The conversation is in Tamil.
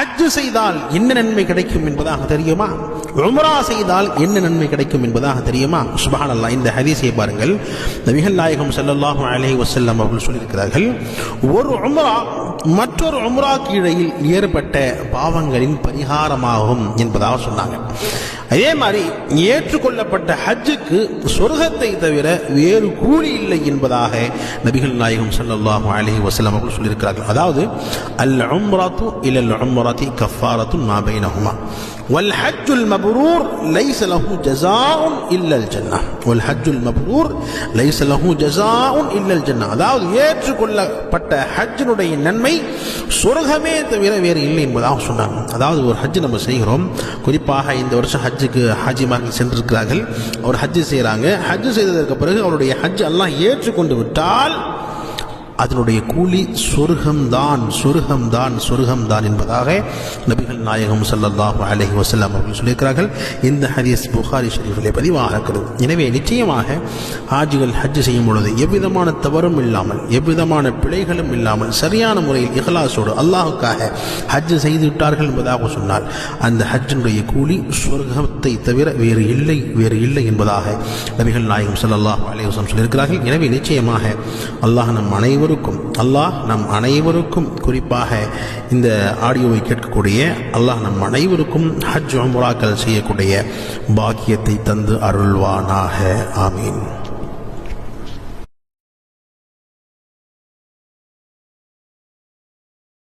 ஹஜ் செய்தால் என்ன நன்மை கிடைக்கும் என்பதாக தெரியுமா? உம்ரா செய்தால் என்ன நன்மை கிடைக்கும் என்பதாக தெரியுமா? சுப்ஹானல்லாஹ். இந்த ஹதீஸை பாருங்கள். நபிகள் நாயகம் ஸல்லல்லாஹு அலைஹி வஸல்லம் அவர்கள் சொல்லியிருக்கிறார்கள், ஒரு உம்ரா மற்றொரு உம்ராக்கு இடையில் ஏற்பட்ட பாவங்களின் பரிகாரமாகும் என்பதாக சொன்னாங்க. அதே மாதிரி ஏற்றுக்கொள்ளப்பட்ட ஹஜ்ஜுக்கு சொர்க்கத்தை தவிர வேறு கூலி இல்லை என்பதாக நபிகள் நாயகம் ஸல்லல்லாஹு அலைஹி வஸல்லம் அவர்கள் சொல்லியிருக்கிறார்கள். அதாவது அல் உம்ரத்து இலல் உம்ரத்தி கஃபாரத்துன் மா பைனஹுமா வல் ஹஜ்ஜுல் மப்ரூர் லைஸ லஹு ஜஸாஉன் இல்லல் ஜன்னah வல் ஹஜ்ஜுல் மப்ரூர் லைஸ லஹு ஜஸாஉன் இல்லல் ஜன்னah. அதாவது ஏற்றுக்கொள்ளப்பட்ட ஹஜ்ஜினுடைய நன்மை சொர்க்கமே தவிர வேறு இல்லை என்பதாக சொன்னாங்க. அதாவது ஒரு ஹஜ் நம்ம செய்கிறோம், குறிப்பாக இந்த வருஷம் ஹஜ்ஜுக்கு ஹாஜிமார்கள் சென்றிருக்கிறார்கள். அவர் ஹஜ் செய்கிறாங்க. ஹஜ் செய்ததற்கு பிறகு அவருடைய ஹஜ் அல்லாஹ் ஏற்றுக்கொண்டு விட்டால் அதனுடைய கூலி சொர்க்கம்தான் சொர்க்கம்தான் சொர்க்கம்தான் என்பதாக நபிகள் நாயகம் ஸல்லல்லாஹு அலைஹி வஸல்லம் அவர்கள் சொல்லியிருக்கிறார்கள். இந்த ஹதீஸ் புகாரி ஷரீஃபிலே பதிவாக இருக்கிறது. எனவே நிச்சயமாக ஹாஜிகள் ஹஜ் செய்யும் பொழுது எவ்விதமான தவறும் இல்லாமல் எவ்விதமான பிழைகளும் இல்லாமல் சரியான முறையில் இஹ்லாஸோடு அல்லாஹுக்காக ஹஜ் செய்து விட்டார்கள் என்பதாக சொன்னால் அந்த ஹஜ்ஜினுடைய கூலி சொர்க்கத்தை தவிர வேறு இல்லை என்பதாக நபிகள் நாயகம் ஸல்லல்லாஹு அலைஹி வஸல்லம் சொல்லியிருக்கிறார்கள். எனவே நிச்சயமாக அல்லாஹ் நம் அனைவருக்கும் குறிப்பாக இந்த ஆடியோவை கேட்கக்கூடிய அல்லாஹ் நம் அனைவருக்கும் ஹஜ் உம்ராக்கள் செய்யக்கூடிய பாக்கியத்தை தந்து அருள்வானாக. ஆமீன்.